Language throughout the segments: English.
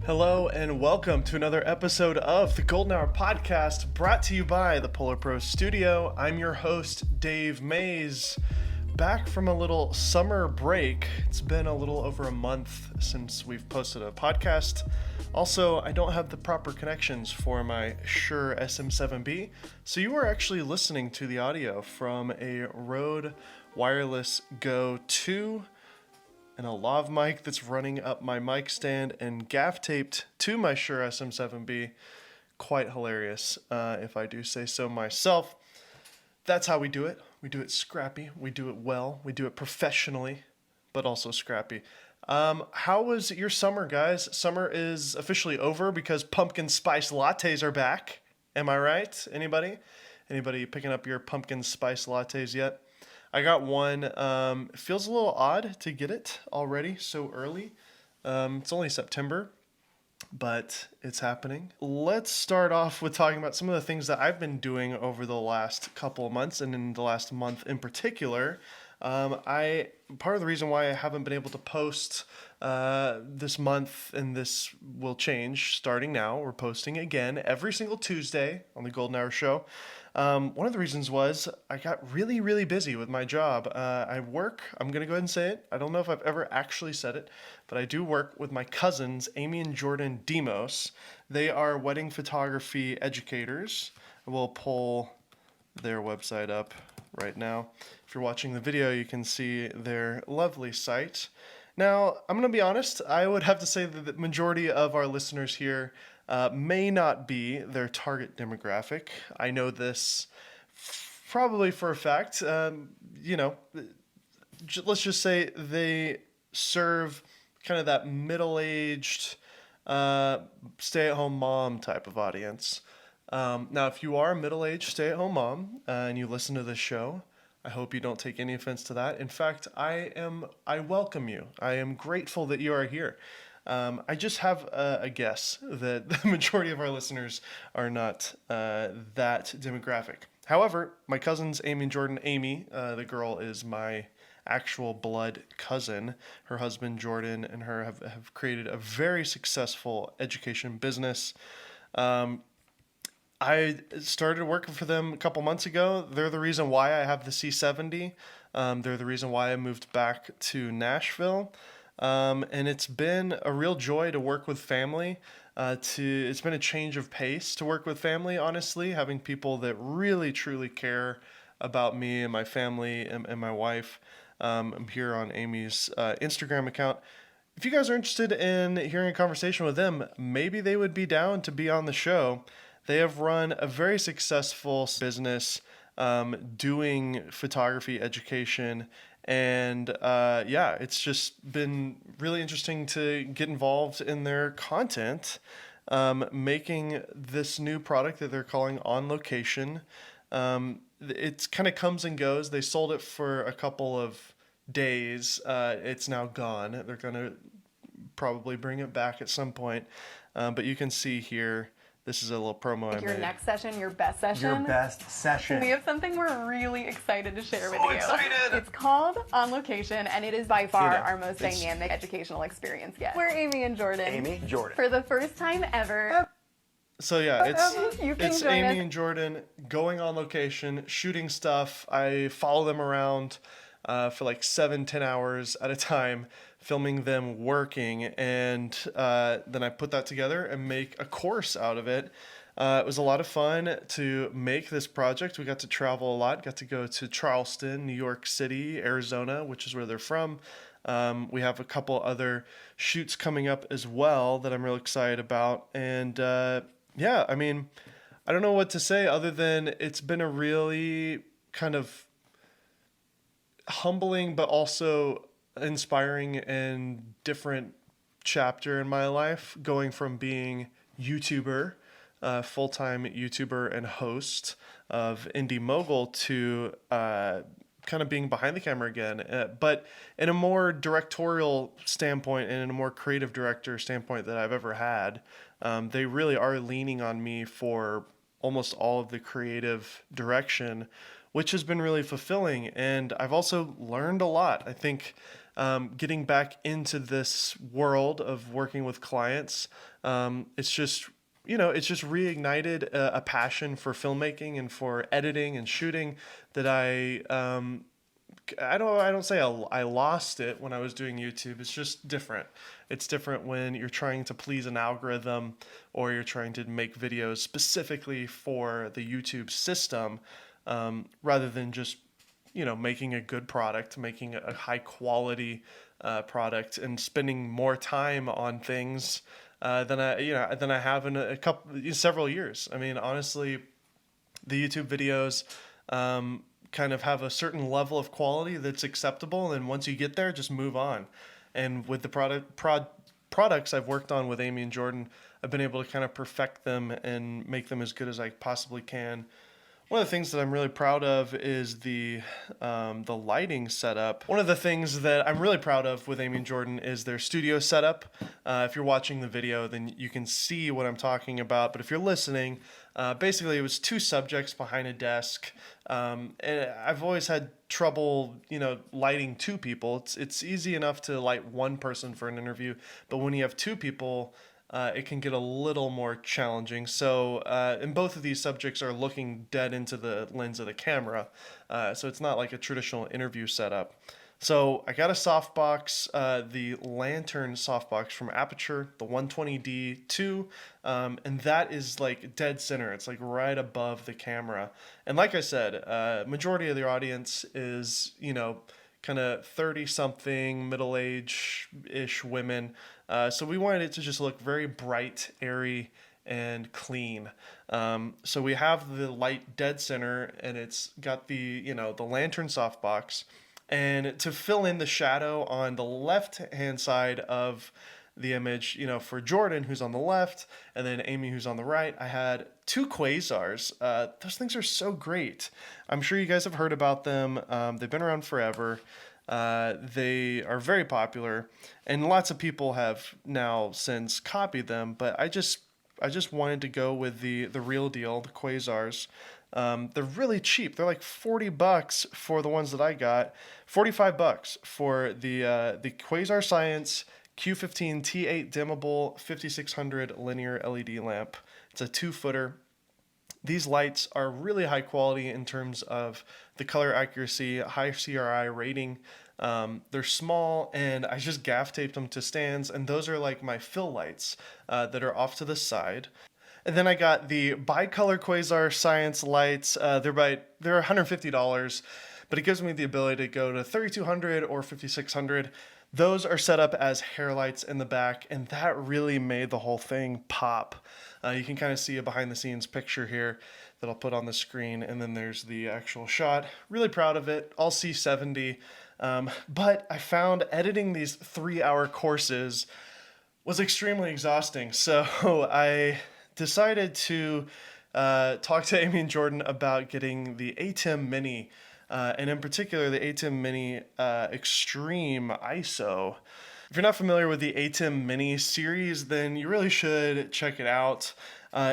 Hello and welcome to another episode of the Golden Hour Podcast, brought to you by the Polar Pro Studio. I'm your host, Dave Mays, back from a little summer break. It's been a little over a month since we've posted a podcast. Also, I don't have the proper connections for my Shure SM7B, so you are actually listening to the audio from a Rode Wireless Go 2 and a lav mic that's running up my mic stand and gaff taped to my Shure SM7B. Quite hilarious, if I do say so myself. That's how we do it. We do it scrappy. We do it well. We do it professionally, but also scrappy. How was your summer, guys? Summer is officially over because pumpkin spice lattes are back. Am I right? Anybody? Anybody picking up your pumpkin spice lattes yet? I got one. It feels a little odd to get it already so early. It's only September, but it's happening. Let's start off with talking about some of the things that I've been doing over the last couple of months, and in the last month in particular. Part of the reason why I haven't been able to post this month, and this will change starting now, we're posting again every single Tuesday on the Golden Hour Show. One of the reasons was I got really, really busy with my job. I work, I'm going to go ahead and say it. I don't know if I've ever actually said it, but I do work with my cousins, Amy and Jordan Demos. They are wedding photography educators. I will pull their website up right now. If you're watching the video, you can see their lovely site. Now, I'm going to be honest, I would have to say that the majority of our listeners here may not be their target demographic. I know this probably for a fact. Let's just say they serve kind of that middle-aged stay-at-home mom type of audience. Now, if you are a middle-aged stay-at-home mom and you listen to this show, I hope you don't take any offense to that. In fact, I welcome you. I am grateful that you are here. I just have a guess that the majority of our listeners are not that demographic. However, my cousins, Amy and Jordan, Amy, the girl is my actual blood cousin. Her husband, Jordan, and her have created a very successful education business. I started working for them a couple months ago. They're the reason why I have the C70. They're the reason why I moved back to Nashville. And it's been a real joy to work with family. It's been a change of pace to work with family, honestly, having people that really, truly care about me and my family and my wife. I'm here on Amy's Instagram account. If you guys are interested in hearing a conversation with them, maybe they would be down to be on the show. They have run a very successful business doing photography education. And it's just been really interesting to get involved in their content, making this new product that they're calling On Location. It kind of comes and goes. They sold it for a couple of days. It's now gone. They're going to probably bring it back at some point. But you can see here, this is a little promo I made. Your next session, your best session. Your best session. We have something we're really excited to share with you. Excited! It's called On Location, and it is by far our most dynamic educational experience yet. We're Amy and Jordan. Amy, Jordan. For the first time ever. So yeah, it's join Amy us. and Jordan going on location, shooting stuff. I follow them around for like 7-10 hours at a time, filming them working, and then I put that together and make a course out of it. It was a lot of fun to make this project. We got to travel a lot, got to go to Charleston, New York City, Arizona, which is where they're from. We have a couple other shoots coming up as well that I'm real excited about. And I don't know what to say other than it's been a really kind of humbling but also inspiring and different chapter in my life, going from being YouTuber, full-time YouTuber and host of Indie Mogul to kind of being behind the camera again, but in a more directorial standpoint and in a more creative director standpoint that I've ever had. They really are leaning on me for almost all of the creative direction, which has been really fulfilling. And I've also learned a lot. I think getting back into this world of working with clients. It's just reignited a passion for filmmaking and for editing and shooting that I don't say I lost it when I was doing YouTube. It's just different. It's different when you're trying to please an algorithm or you're trying to make videos specifically for the YouTube system, rather than just, making a good product, making a high quality product, and spending more time on things than I have in several years. I mean, honestly, the YouTube videos kind of have a certain level of quality that's acceptable, and once you get there, just move on. And with the products I've worked on with Amy and Jordan, I've been able to kind of perfect them and make them as good as I possibly can. One of the things that I'm really proud of is the lighting setup. One of the things that I'm really proud of with Amy and Jordan is their studio setup. If you're watching the video, then you can see what I'm talking about. But if you're listening, basically it was two subjects behind a desk. And I've always had trouble, lighting two people. It's easy enough to light one person for an interview, but when you have two people, it can get a little more challenging. So, and both of these subjects are looking dead into the lens of the camera. So it's not like a traditional interview setup. So I got a softbox, the Lantern softbox from Aperture, the 120D2, and that is like dead center. It's like right above the camera. And like I said, majority of the audience is, kind of 30-something, middle-age-ish women. So we wanted it to just look very bright, airy, and clean. So we have the light dead center, and it's got the, the Lantern softbox. And to fill in the shadow on the left-hand side of the image, for Jordan, who's on the left, and then Amy, who's on the right, I had two quasars. Those things are so great. I'm sure you guys have heard about them. They've been around forever. They are very popular, and lots of people have now since copied them, but I just wanted to go with the real deal, the quasars. They're really cheap. They're like $40 for the ones that I got, $45 for the Quasar Science Q15 T8 dimmable 5600 linear LED lamp. It's a 2-footer. These lights are really high quality in terms of the color accuracy, high CRI rating. They're small, and I just gaff taped them to stands, and those are like my fill lights that are off to the side. And then I got the bicolor Quasar Science lights. They're $150, but it gives me the ability to go to 3200 or 5600. Those are set up as hair lights in the back, and that really made the whole thing pop. You can kind of see a behind the scenes picture here that I'll put on the screen, and then there's the actual shot. Really proud of it, all C70. But I found editing these 3-hour courses was extremely exhausting. So I decided to talk to Amy and Jordan about getting the ATEM Mini, and in particular the ATEM Mini Extreme ISO. If you're not familiar with the ATEM Mini series, then you really should check it out.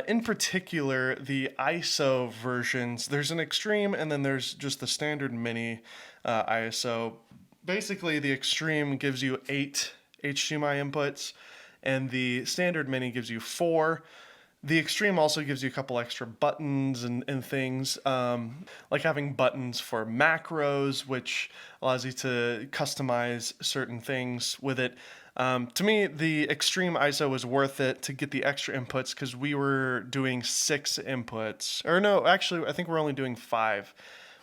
In particular, the ISO versions. There's an Extreme, and then there's just the standard Mini ISO. Basically, the Extreme gives you 8 HDMI inputs, and the standard Mini gives you 4. The Extreme also gives you a couple extra buttons and things, like having buttons for macros, which allows you to customize certain things with it. To me, the Extreme ISO was worth it to get the extra inputs because we were doing 6 inputs. Or no, actually, I think we're only doing 5,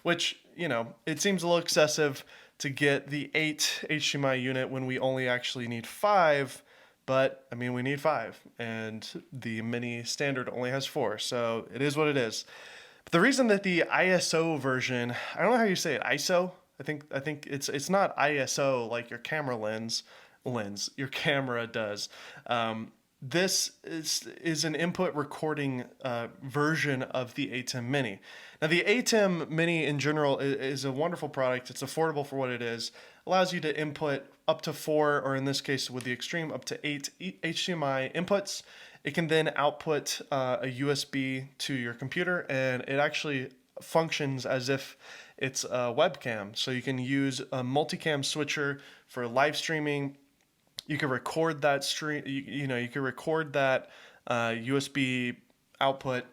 which, it seems a little excessive to get the 8 HDMI unit when we only actually need 5. But, we need 5, and the Mini Standard only has 4, so it is what it is. But the reason that the ISO version, I don't know how you say it, ISO? I think it's not ISO like your camera lens, your camera does. This is an input recording version of the ATEM Mini. Now, the ATEM Mini in general is a wonderful product. It's affordable for what it is. Allows you to input up to 4, or in this case with the Extreme, up to 8 HDMI inputs. It can then output a USB to your computer, and it actually functions as if it's a webcam. So you can use a multicam switcher for live streaming. You can record that stream, you can record that USB output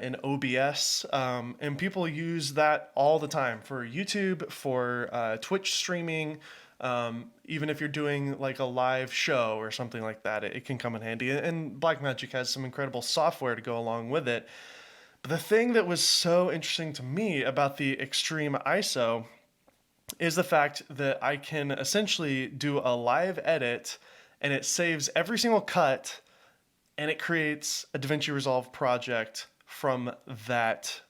in OBS, and people use that all the time for YouTube, for Twitch streaming. Even if you're doing like a live show or something like that, it can come in handy. And Blackmagic has some incredible software to go along with it. But the thing that was so interesting to me about the Extreme ISO is the fact that I can essentially do a live edit and it saves every single cut and it creates a DaVinci Resolve project from that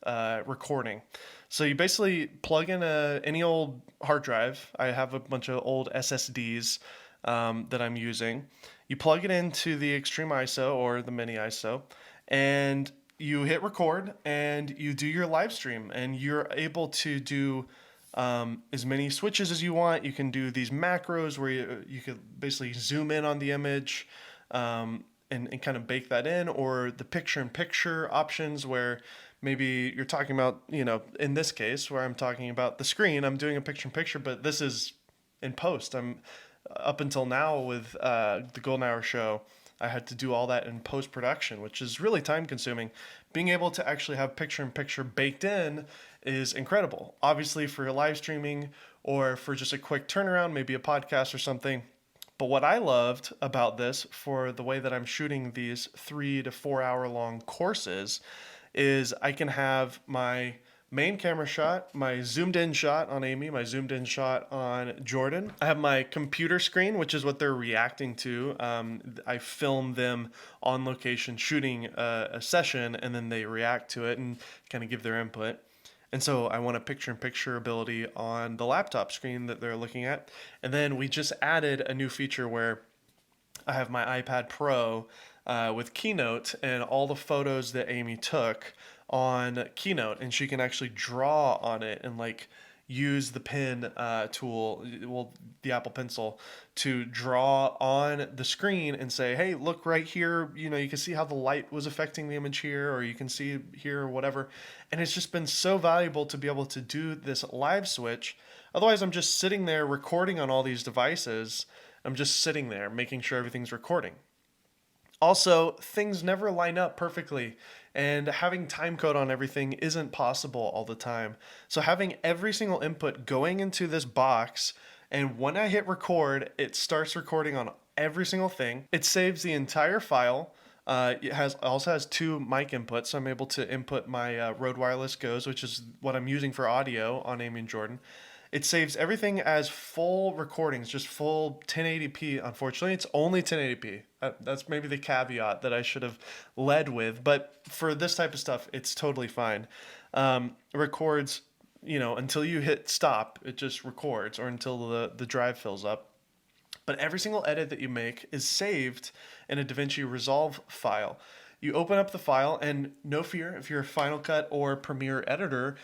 recording. So you basically plug in any old hard drive. I have a bunch of old SSDs that I'm using. You plug it into the Extreme ISO or the Mini ISO, and you hit record, and you do your live stream, and you're able to do as many switches as you want. You can do these macros where you could basically zoom in on the image and kind of bake that in, or the picture-in-picture options where maybe you're talking about, in this case where I'm talking about the screen, I'm doing a picture-in-picture, but this is in post. I'm up until now with the Golden Hour show, I had to do all that in post-production, which is really time-consuming. Being able to actually have picture-in-picture baked in is incredible. Obviously, for live streaming or for just a quick turnaround, maybe a podcast or something. But what I loved about this for the way that I'm shooting these 3 to 4 hour long courses is I can have my main camera shot, my zoomed in shot on Amy, my zoomed in shot on Jordan. I have my computer screen, which is what they're reacting to. I film them on location shooting a session, and then they react to it and kind of give their input. And so I want a picture-in-picture ability on the laptop screen that they're looking at. And then we just added a new feature where I have my iPad Pro with Keynote and all the photos that Amy took on Keynote, and she can actually draw on it and like use the pen tool, the Apple Pencil, to draw on the screen and say, hey, look right here, you can see how the light was affecting the image here, or you can see here or whatever. And it's just been so valuable to be able to do this live switch. Otherwise, I'm just sitting there recording on all these devices. I'm just sitting there making sure everything's recording. Also, things never line up perfectly, and having timecode on everything isn't possible all the time. So having every single input going into this box, and when I hit record, it starts recording on every single thing. It saves the entire file. It also has 2 mic inputs, so I'm able to input my Rode Wireless Go's, which is what I'm using for audio on Amy and Jordan. It saves everything as full recordings, just full 1080p. Unfortunately, it's only 1080p. That's maybe the caveat that I should have led with. But for this type of stuff, it's totally fine. It records, until you hit stop, it just records, or until the drive fills up. But every single edit that you make is saved in a DaVinci Resolve file. You open up the file, and no fear if you're a Final Cut or Premiere editor,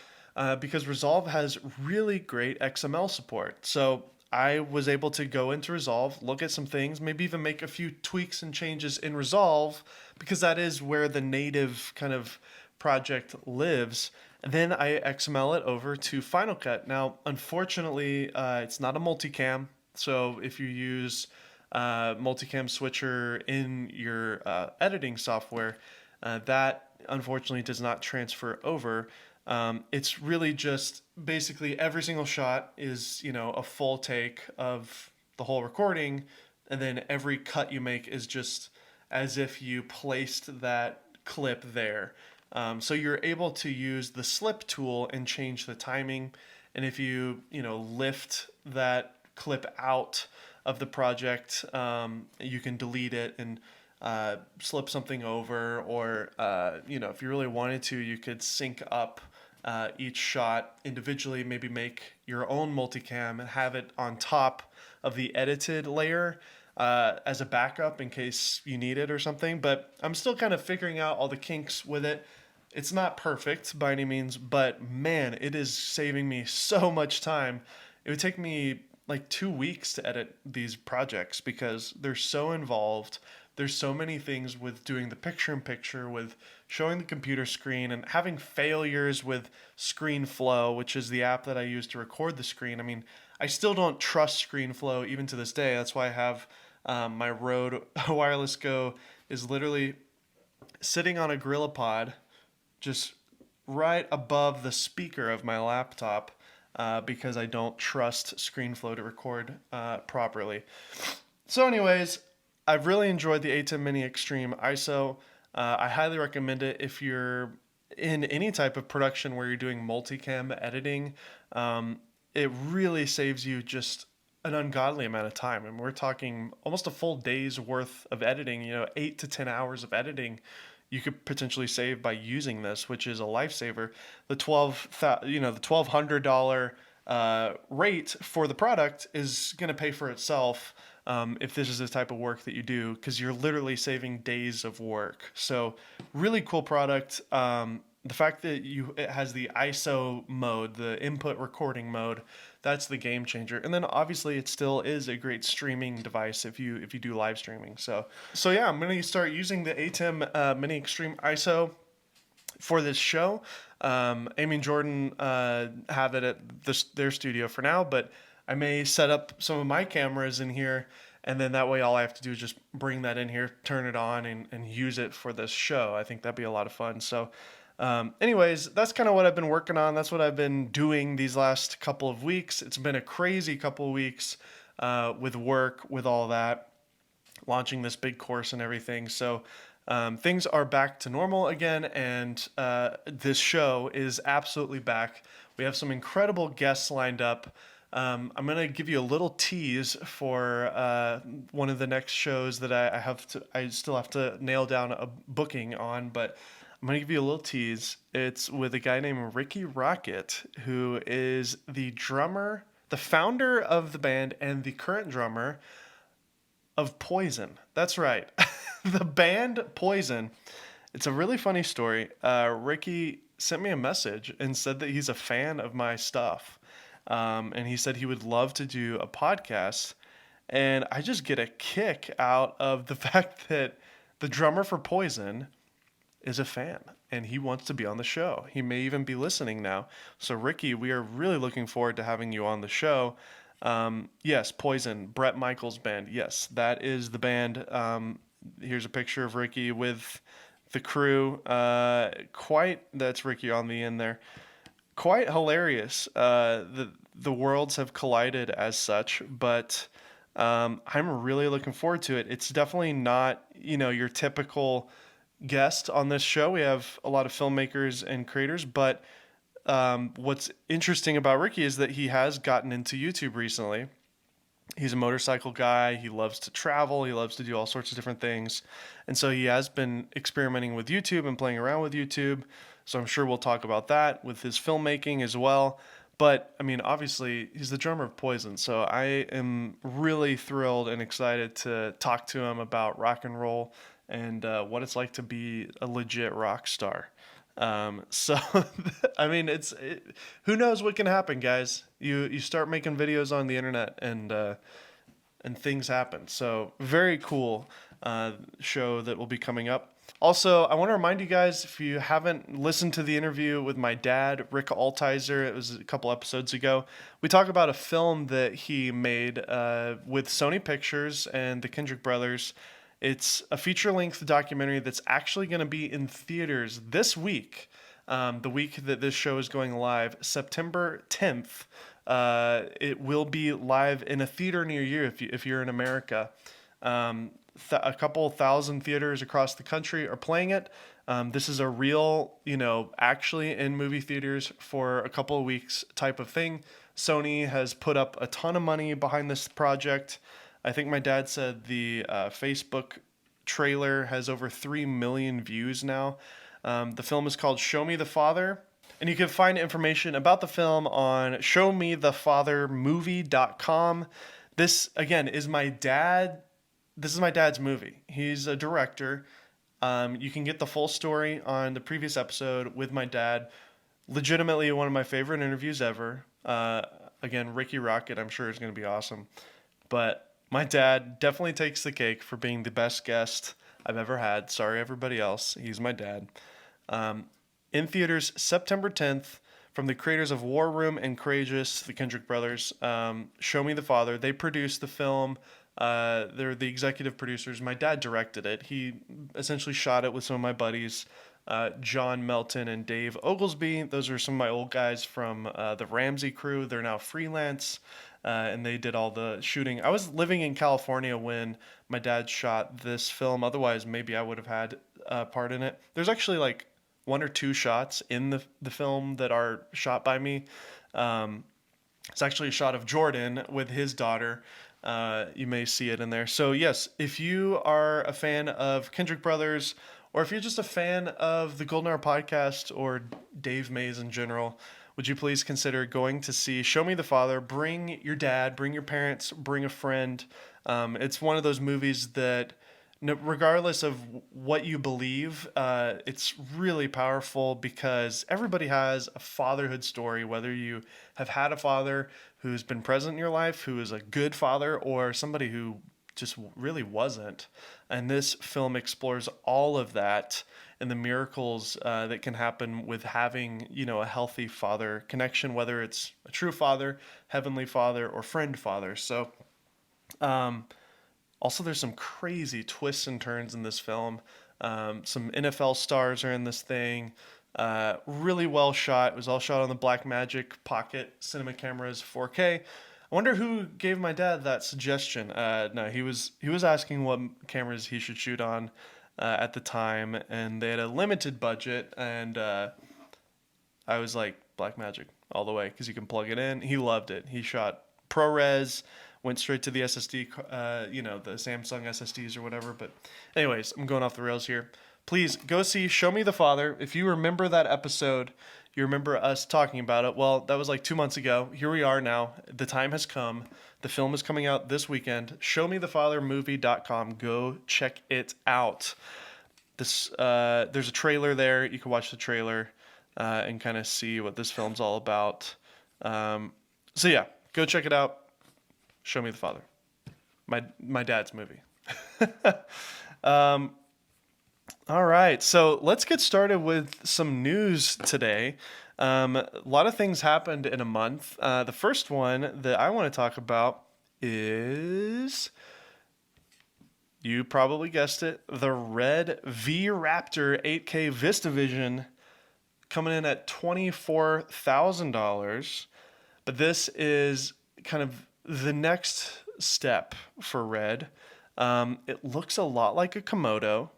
because Resolve has really great XML support. So I was able to go into Resolve, look at some things, maybe even make a few tweaks and changes in Resolve, because that is where the native kind of project lives. And then I XML it over to Final Cut. Now, unfortunately, it's not a multicam. So if you use multicam switcher in your editing software, that unfortunately does not transfer over. It's really just basically every single shot is, a full take of the whole recording, and then every cut you make is just as if you placed that clip there. So you're able to use the slip tool and change the timing, and if you, lift that clip out of the project, you can delete it and slip something over, or, if you really wanted to, you could sync up each shot individually, maybe make your own multicam and have it on top of the edited layer as a backup in case you need it or something. But I'm still kind of figuring out all the kinks with it. It's not perfect by any means, but man, it is saving me so much time. It would take me like 2 weeks to edit these projects because they're so involved. there's so many things with doing the picture-in-picture, with showing the computer screen and having failures with ScreenFlow, which is the app that I use to record the screen. I mean, I still don't trust ScreenFlow even to this day. That's why I have my Rode Wireless Go is literally sitting on a ghpod just right above the speaker of my laptop because I don't trust ScreenFlow to record properly. So anyways, I've really enjoyed the ATEM Mini Extreme ISO. I highly recommend it if you're in any type of production where you're doing multicam editing. It really saves you just an ungodly amount of time. And we're talking almost a full day's worth of editing, 8 to 10 hours of editing you could potentially save by using this, which is a lifesaver. The $1,200 rate for the product is going to pay for itself if this is the type of work that you do, because you're literally saving days of work. So really cool product. The fact that it has the ISO mode, the input recording mode, that's the game changer. And then obviously it still is a great streaming device if you do live streaming. So yeah, I'm gonna start using the ATEM Mini Extreme ISO for this show. Amy and Jordan have it at their studio for now, but I may set up some of my cameras in here, and then that way all I have to do is just bring that in here, turn it on, and use it for this show. I think that'd be a lot of fun. So anyways, that's kind of what I've been working on. That's what I've been doing these last couple of weeks. It's been a crazy couple of weeks with work, with all that, launching this big course and everything. So things are back to normal again, and this show is absolutely back. We have some incredible guests lined up. I'm going to give you a little tease for one of the next shows that I still have to nail down a booking on, but I'm going to give you a little tease. It's with a guy named Ricky Rocket, who is the drummer, the founder of the band, and the current drummer of Poison. That's right. The band Poison. It's a really funny story. Ricky sent me a message and said that he's a fan of my stuff. And he said he would love to do a podcast. And I just get a kick out of the fact that the drummer for Poison is a fan and he wants to be on the show. He may even be listening now. So Ricky, we are really looking forward to having you on the show. Yes, Poison, Bret Michaels band. Yes, that is the band. Here's a picture of Ricky with the crew. That's Ricky on the end there. Quite hilarious. The worlds have collided as such, but I'm really looking forward to it. It's definitely not, your typical guest on this show. We have a lot of filmmakers and creators, but what's interesting about Ricky is that he has gotten into YouTube recently. He's a motorcycle guy. He loves to travel. He loves to do all sorts of different things. And so he has been experimenting with YouTube and playing around with YouTube. So I'm sure we'll talk about that with his filmmaking as well. But, I mean, obviously, he's the drummer of Poison. So I am really thrilled and excited to talk to him about rock and roll and what it's like to be a legit rock star. So, I mean, who knows what can happen, guys? You start making videos on the internet and things happen. So very cool show that will be coming up. Also, I want to remind you guys, if you haven't listened to the interview with my dad, Rick Altizer, it was a couple episodes ago, we talk about a film that he made with Sony Pictures and the Kendrick brothers. It's a feature-length documentary that's actually going to be in theaters this week, the week that this show is going live, September 10th. It will be live in a theater near you if you're in America. A couple thousand theaters across the country are playing it. This is a real, actually in movie theaters for a couple of weeks type of thing. Sony has put up a ton of money behind this project. I think my dad said the Facebook trailer has over 3 million views now. The film is called Show Me the Father. And you can find information about the film on showmethefathermovie.com. This, again, is my dad. This is my dad's movie. He's a director. You can get the full story on the previous episode with my dad. Legitimately one of my favorite interviews ever. Again, Ricky Rocket, I'm sure is going to be awesome. But My dad definitely takes the cake for being the best guest I've ever had. Sorry, everybody else. He's my dad. In theaters September 10th, from the creators of War Room and Courageous, the Kendrick brothers. Show Me the Father. They produced the film. They're the executive producers. My dad directed it. He essentially shot it with some of my buddies, John Melton and Dave Oglesby. Those are some of my old guys from the Ramsey crew. They're now freelance, and they did all the shooting. I was living in California when my dad shot this film. Otherwise, maybe I would have had a part in it. There's actually like one or two shots in the film that are shot by me. It's actually a shot of Jordan with his daughter. You may see it in there. So yes, if you are a fan of Kendrick Brothers, or if you're just a fan of the Golden Hour podcast or Dave Mays in general, would you please consider going to see Show Me the Father? Bring your dad, bring your parents, bring a friend. It's one of those movies that, regardless of what you believe, it's really powerful because everybody has a fatherhood story, whether you have had a father who's been present in your life, who is a good father, or somebody who just really wasn't. And this film explores all of that and the miracles that can happen with having, a healthy father connection, whether it's a true father, heavenly father, or friend father. So, also, there's some crazy twists and turns in this film. Some NFL stars are in this thing. Really well shot. It was all shot on the Blackmagic Pocket cinema cameras, 4K. I wonder who gave my dad that suggestion. No, he was asking what cameras he should shoot on at the time, and they had a limited budget, and I was like, Blackmagic all the way, because you can plug it in. He loved it. He shot ProRes, went straight to the SSD, the Samsung SSDs or whatever. But anyways, I'm going off the rails here. Please go see Show Me the Father. If you remember that episode, you remember us talking about it. Well, that was like 2 months ago. Here we are now. The time has come. The film is coming out this weekend. ShowMeTheFatherMovie.com. Go check it out. There's a trailer there. You can watch the trailer and kind of see what this film's all about. So yeah, go check it out. Show Me the Father. My dad's movie. All right, so let's get started with some news today. A lot of things happened in a month. The first one that I want to talk about is, you probably guessed it, the RED V-RAPTOR 8K VistaVision, coming in at $24,000. But this is kind of the next step for RED. It looks a lot like a Komodo,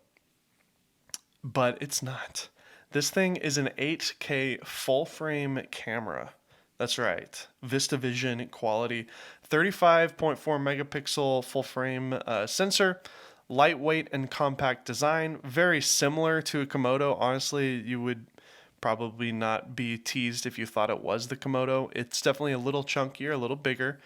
but it's not. This thing is an 8K full frame camera. That's right. VistaVision quality. 35.4 megapixel full frame sensor. Lightweight and compact design. Very similar to a Komodo. Honestly, you would probably not be teased if you thought it was the Komodo. It's definitely a little chunkier, a little bigger.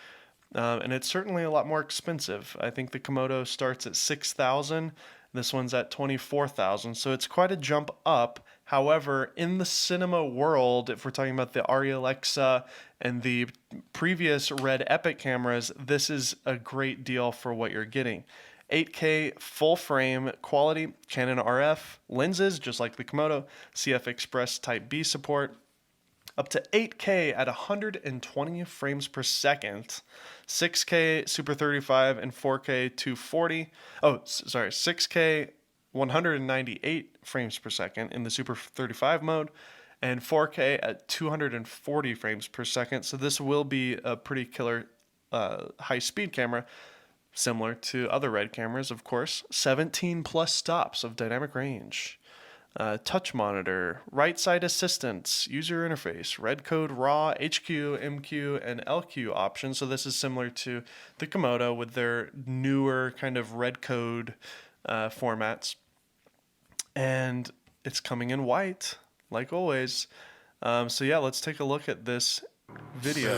And it's certainly a lot more expensive. I think the Komodo starts at $6,000. This one's at $24,000. So it's quite a jump up. However, in the cinema world, if we're talking about the Arri Alexa and the previous RED Epic cameras, this is a great deal for what you're getting. 8K full frame quality, Canon RF lenses, just like the Komodo, CF Express Type B support, up to 8K at 120 frames per second, 6K Super 35 and 4K 240. 6K 198 frames per second in the Super 35 mode, and 4K at 240 frames per second. So this will be a pretty killer high-speed camera, similar to other RED cameras, of course. 17 plus stops of dynamic range. Touch monitor, right side assistance, user interface, RED code RAW, HQ, MQ, and LQ options. So this is similar to the Komodo with their newer kind of RED code formats. And it's coming in white, like always. So yeah, let's take a look at this video.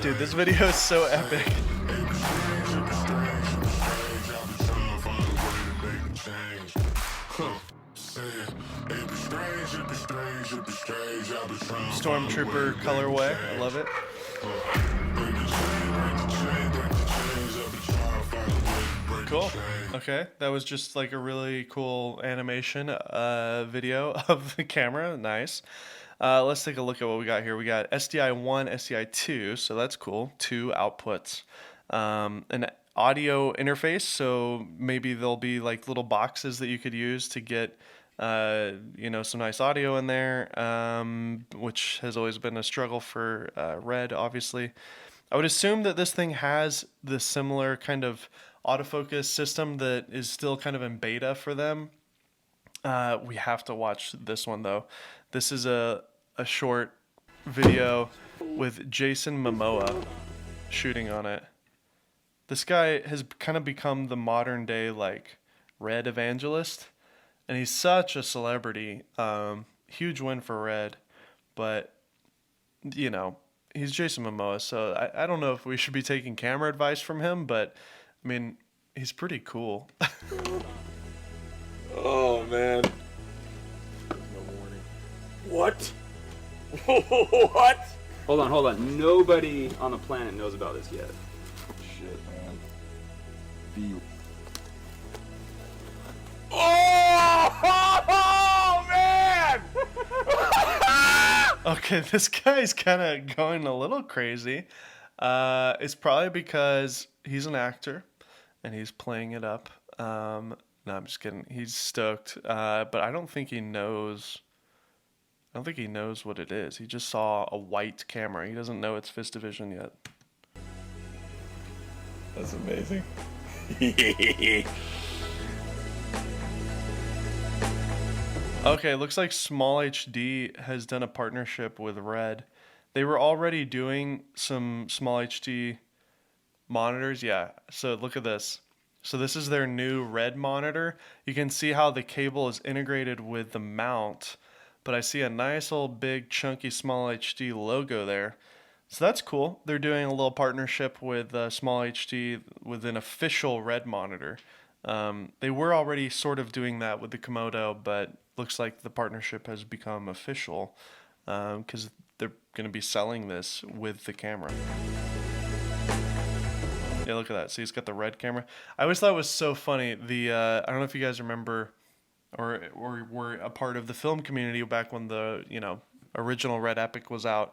Dude, this video is so epic. Stormtrooper colorway. I love it. Cool. Okay, that was just like a really cool animation video of the camera. Nice. Let's take a look at what we got here. We got SDI 1, SDI 2, so that's cool. 2 outputs. An audio interface, so maybe there'll be like little boxes that you could use to get some nice audio in there, which has always been a struggle for RED, obviously. I would assume that this thing has the similar kind of autofocus system that is still kind of in beta for them. We have to watch this one though. This is a short video with Jason Momoa shooting on it. This guy has kind of become the modern day like RED evangelist, and he's such a celebrity. Huge win for RED, but he's Jason Momoa, so I don't know if we should be taking camera advice from him, but I mean, he's pretty cool. Oh man. No warning. What? What? Hold on. Nobody on the planet knows about this yet. Shit, man. Oh man! Okay, this guy's kind of going a little crazy. It's probably because he's an actor and he's playing it up. No, I'm just kidding. He's stoked, but I don't think he knows. I don't think he knows what it is. He just saw a white camera. He doesn't know it's Vistavision yet. That's amazing. Okay, looks like Small HD has done a partnership with RED. They were already doing some Small HD monitors. Yeah, so look at this. So this is their new RED monitor. You can see how the cable is integrated with the mount, but I see a nice old big chunky Small HD logo there. So that's cool. They're doing a little partnership with Small HD with an official RED monitor. They were already sort of doing that with the Komodo, but looks like the partnership has become official because they're going to be selling this with the camera. Yeah, look at that. See, he's got the RED camera. I always thought it was so funny. I don't know if you guys remember or were a part of the film community back when the original RED Epic was out,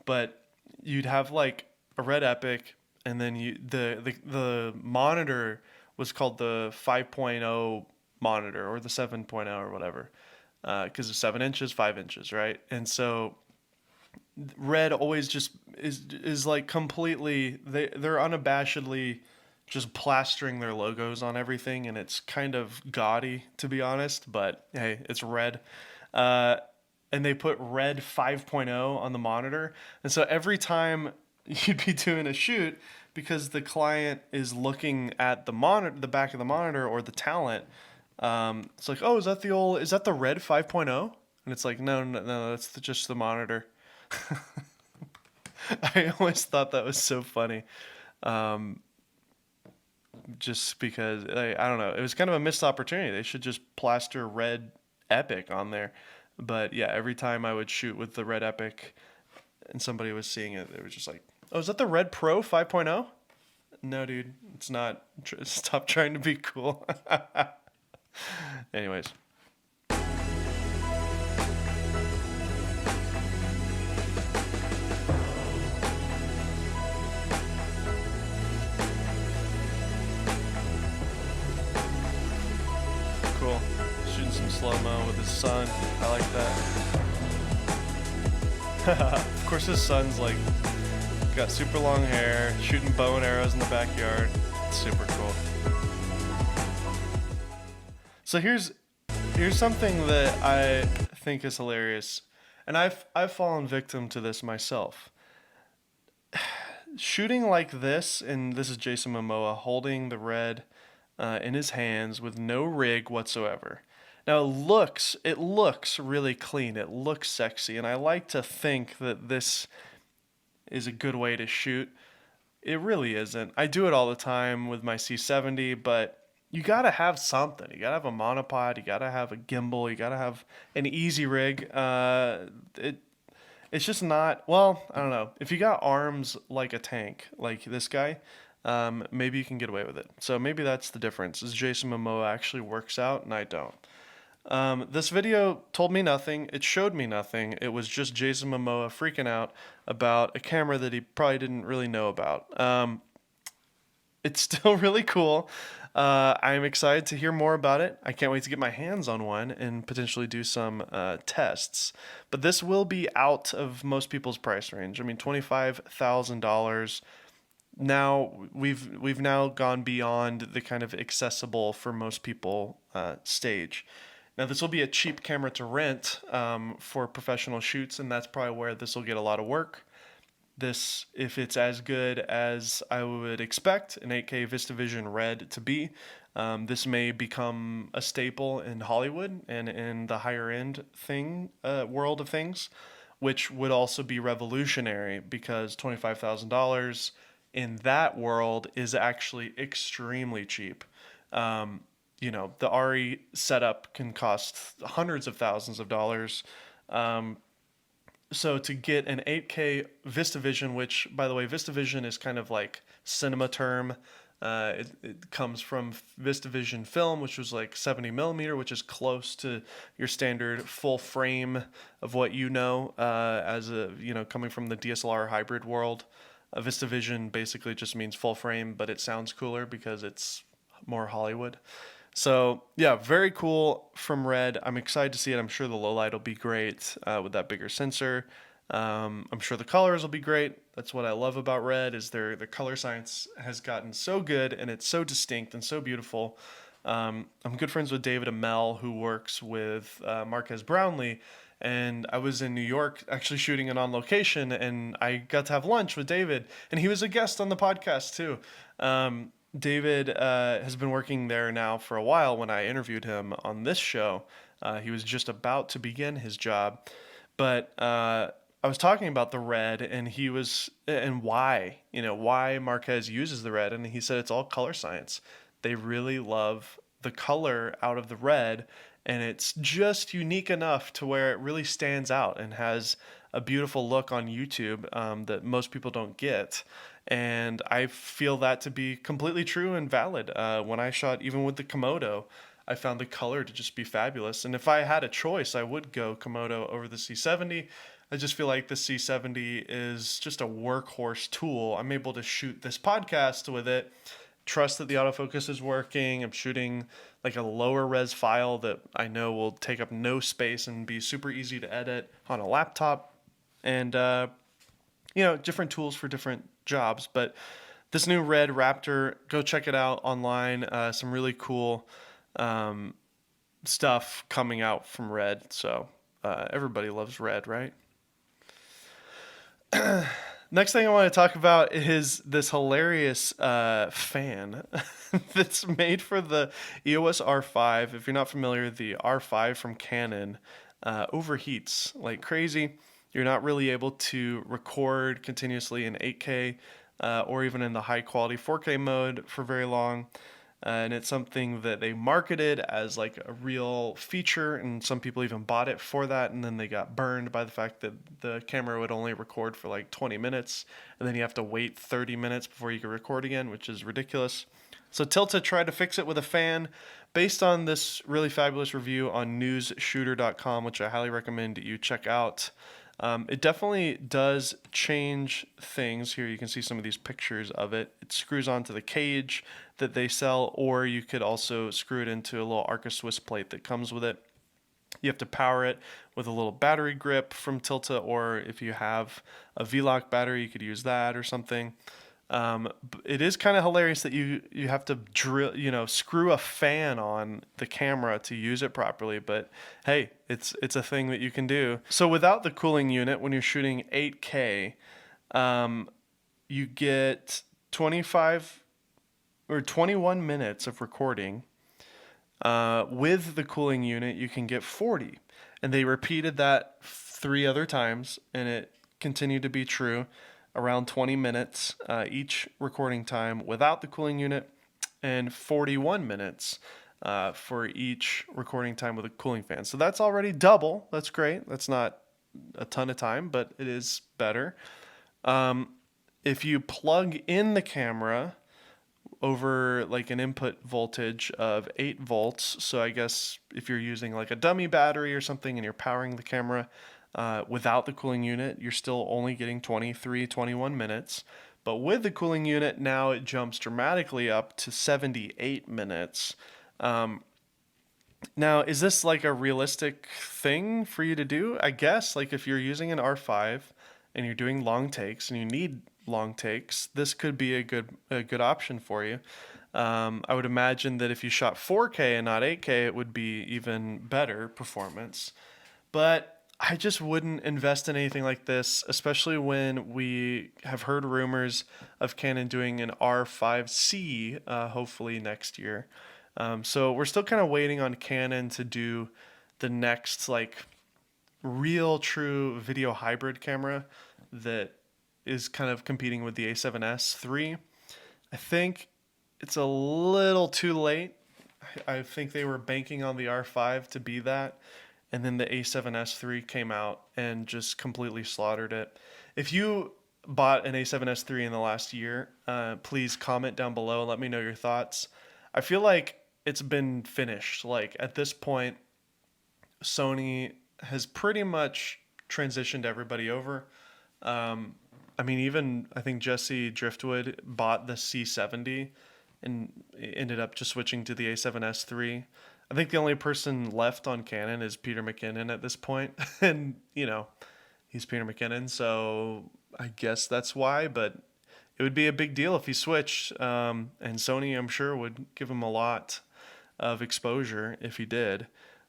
but you'd have like a RED Epic, and then the monitor was called the 5.0 monitor or the 7.0 or whatever, because it's 7 inches, 5 inches, right? And so RED always just is like completely, they're unabashedly just plastering their logos on everything, and it's kind of gaudy, to be honest, but hey, it's RED. And they put RED 5.0 on the monitor, and so every time you'd be doing a shoot, because the client is looking at the monitor, the back of the monitor, or the talent, it's like, oh, is that the RED 5.0? And it's like, no, that's just the monitor. I always thought that was so funny. Just because, I don't know, it was kind of a missed opportunity. They should just plaster RED Epic on there. But yeah, every time I would shoot with the RED Epic and somebody was seeing it, they were just like, oh, is that the RED Pro 5.0? No, dude, it's not. Stop trying to be cool. Anyways. Cool. Shooting some slow-mo with his son. I like that. Of course his son's like got super long hair, shooting bow and arrows in the backyard. It's super cool. So here's something that I think is hilarious, and I've fallen victim to this myself. Shooting like this, and this is Jason Momoa holding the RED in his hands with no rig whatsoever. Now it looks really clean. It looks sexy, and I like to think that this is a good way to shoot. It really isn't. I do it all the time with my C70, but you gotta have something. You gotta have a monopod. You gotta have a gimbal. You gotta have an easy rig. It's just not, well, I don't know. If you got arms like a tank, like this guy, maybe you can get away with it. So maybe that's the difference, is Jason Momoa actually works out and I don't. This video told me nothing. It showed me nothing. It was just Jason Momoa freaking out about a camera that he probably didn't really know about. It's still really cool. I'm excited to hear more about it. I can't wait to get my hands on one and potentially do some tests. But this will be out of most people's price range. I mean, $25,000. Now we've now gone beyond the kind of accessible for most people stage. Now this will be a cheap camera to rent for professional shoots, and that's probably where this will get a lot of work. This, if it's as good as I would expect an 8K VistaVision RED to be, this may become a staple in Hollywood and in the higher end world of things, which would also be revolutionary because $25,000 in that world is actually extremely cheap. The RE setup can cost hundreds of thousands of dollars. So to get an 8K VistaVision, which, by the way, VistaVision is kind of like cinema term. It comes from VistaVision film, which was like 70 millimeter, which is close to your standard full frame of what as coming from the DSLR hybrid world. VistaVision basically just means full frame, but it sounds cooler because it's more Hollywood. So yeah, very cool from RED. I'm excited to see it. I'm sure the low light will be great with that bigger sensor. I'm sure the colors will be great. That's what I love about RED, is their color science has gotten so good and it's so distinct and so beautiful. I'm good friends with David Amell, who works with Marquez Brownlee, and I was in New York actually shooting it on location, and I got to have lunch with David, and he was a guest on the podcast too. David has been working there now for a while. When I interviewed him on this show, he was just about to begin his job. But I was talking about the RED and why Marquez uses the RED. And he said it's all color science. They really love the color out of the RED, and it's just unique enough to where it really stands out and has a beautiful look on YouTube that most people don't get. And I feel that to be completely true and valid. When I shot, even with the Komodo, I found the color to just be fabulous. And if I had a choice, I would go Komodo over the C70. I just feel like the C70 is just a workhorse tool. I'm able to shoot this podcast with it, trust that the autofocus is working. I'm shooting like a lower res file that I know will take up no space and be super easy to edit on a laptop. And, different tools for different jobs. But this new RED Raptor, go check it out online. Some really cool stuff coming out from RED. So everybody loves RED, right? Next thing I want to talk about is this hilarious fan that's made for the EOS R5. If you're not familiar, the R5 from Canon overheats like crazy. You're not really able to record continuously in 8K or even in the high quality 4K mode for very long. And it's something that they marketed as like a real feature, and some people even bought it for that, and then they got burned by the fact that the camera would only record for like 20 minutes, and then you have to wait 30 minutes before you can record again, which is ridiculous. So Tilta tried to fix it with a fan based on this really fabulous review on newsshooter.com, which I highly recommend you check out. It definitely does change things. Here you can see some of these pictures of it. It screws onto the cage that they sell, or you could also screw it into a little Arca Swiss plate that comes with it. You have to power it with a little battery grip from Tilta, or if you have a V-Lock battery, you could use that or something. It is kind of hilarious that you have to screw a fan on the camera to use it properly, but hey, it's a thing that you can do. So without the cooling unit, when you're shooting 8K, you get 25 or 21 minutes of recording. With the cooling unit, you can get 40, and they repeated that 3 other times, and it continued to be true. Around 20 minutes each recording time without the cooling unit, and 41 minutes for each recording time with a cooling fan. So that's already double. That's great. That's not a ton of time, but it is better. If you plug in the camera over like an input voltage of 8 volts, so I guess if you're using like a dummy battery or something and you're powering the camera without the cooling unit, you're still only getting 23, 21 minutes. But with the cooling unit, now it jumps dramatically up to 78 minutes. Now, is this like a realistic thing for you to do? I guess like if you're using an R5 and you're doing long takes and you need long takes, this could be a good option for you. I would imagine that if you shot 4K and not 8K, it would be even better performance. But I just wouldn't invest in anything like this, especially when we have heard rumors of Canon doing an R5C, hopefully next year. So we're still kind of waiting on Canon to do the next like real true video hybrid camera that is kind of competing with the A7S III. I think it's a little too late. I think they were banking on the R5 to be that, and then the A7S III came out and just completely slaughtered it. If you bought an A7S III in the last year, please comment down below and let me know your thoughts. I feel like it's been finished. Like at this point, Sony has pretty much transitioned everybody over. I mean, even I think Jesse Driftwood bought the C70 and ended up just switching to the A7S III. I think the only person left on Canon is Peter McKinnon at this point. And, you know, he's Peter McKinnon, so I guess that's why. But it would be a big deal if he switched. And Sony, I'm sure, would give him a lot of exposure if he did.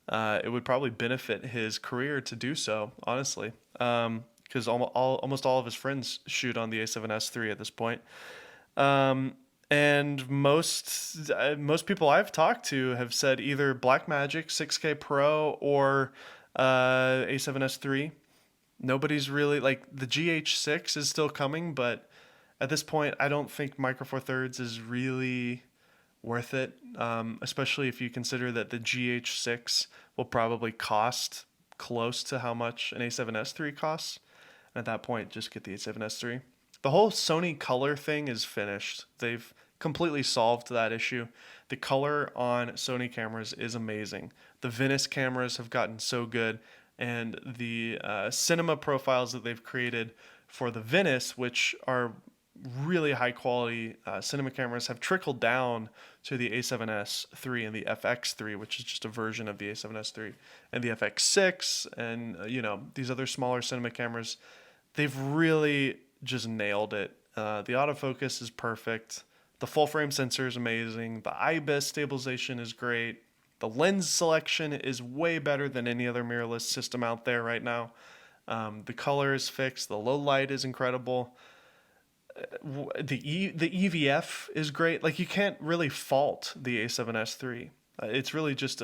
It would probably benefit his career to do so, honestly. Because almost all of his friends shoot on the A7S III at this point. And most people I've talked to have said either Blackmagic 6K Pro or A7S III. Nobody's really, like, the GH6 is still coming, but at this point, I don't think Micro Four Thirds is really worth it, especially if you consider that the GH6 will probably cost close to how much an A7S III costs. At that point, just get the A7S III. The whole Sony color thing is finished. They've completely solved that issue. The color on Sony cameras is amazing. The Venice cameras have gotten so good, and the cinema profiles that they've created for the Venice, which are really high quality cinema cameras, have trickled down to the A7S III and the FX3, which is just a version of the A7S III, and the FX6, and these other smaller cinema cameras. They've really just nailed it. The autofocus is perfect. The full frame sensor is amazing. The IBIS stabilization is great. The lens selection is way better than any other mirrorless system out there right now. The color is fixed. The low light is incredible. The EVF is great. Like, you can't really fault the A7S III. It's really just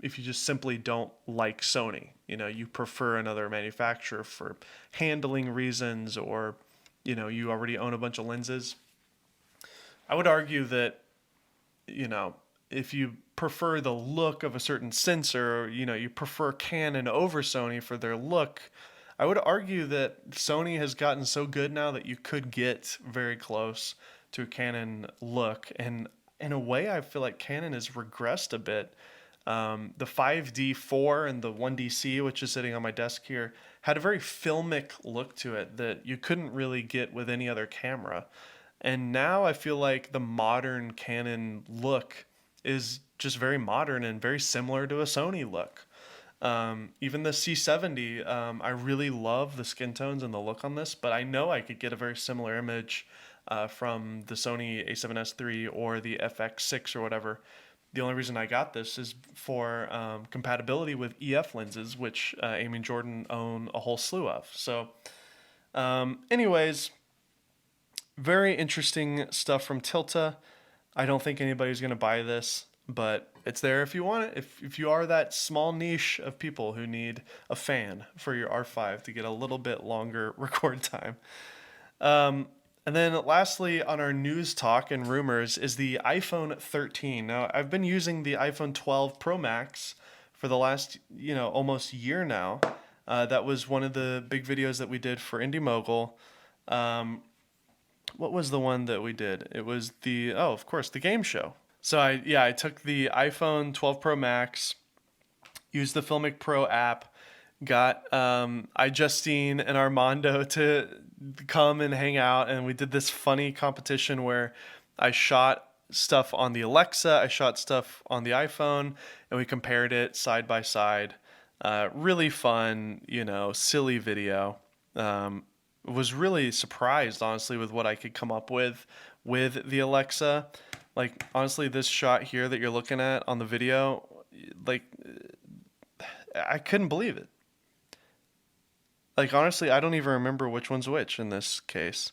if you just simply don't like Sony, you prefer another manufacturer for handling reasons, or you already own a bunch of lenses. I would argue that if you prefer the look of a certain sensor, or you prefer Canon over Sony for their look, I would argue that Sony has gotten so good now that you could get very close to a Canon look. And in a way, I feel like Canon has regressed a bit. The 5D4 and the 1DC, which is sitting on my desk here, had a very filmic look to it that you couldn't really get with any other camera. And now I feel like the modern Canon look is just very modern and very similar to a Sony look. Even the C70, I really love the skin tones and the look on this, but I know I could get a very similar image from the Sony A7S III or the FX6 or whatever. The only reason I got this is for compatibility with EF lenses, which Amy and Jordan own a whole slew of. So anyways, very interesting stuff from Tilta. I don't think anybody's going to buy this, but it's there if you want it. If you are that small niche of people who need a fan for your R5 to get a little bit longer record time. And then lastly, on our news talk and rumors, is the iPhone 13. Now, I've been using the iPhone 12 Pro Max for the last, almost year now. That was one of the big videos that we did for Indie Mogul. What was the one that we did? It was of course, the game show. So I took the iPhone 12 Pro Max, used the Filmic Pro app, got Justine and Armando to come and hang out, and we did this funny competition where I shot stuff on the Alexa, I shot stuff on the iPhone, and we compared it side by side. Really fun, silly video. Was really surprised, honestly, with what I could come up with the Alexa. Like, honestly, this shot here that you're looking at on the video, like, I couldn't believe it. Like, honestly, I don't even remember which one's which in this case.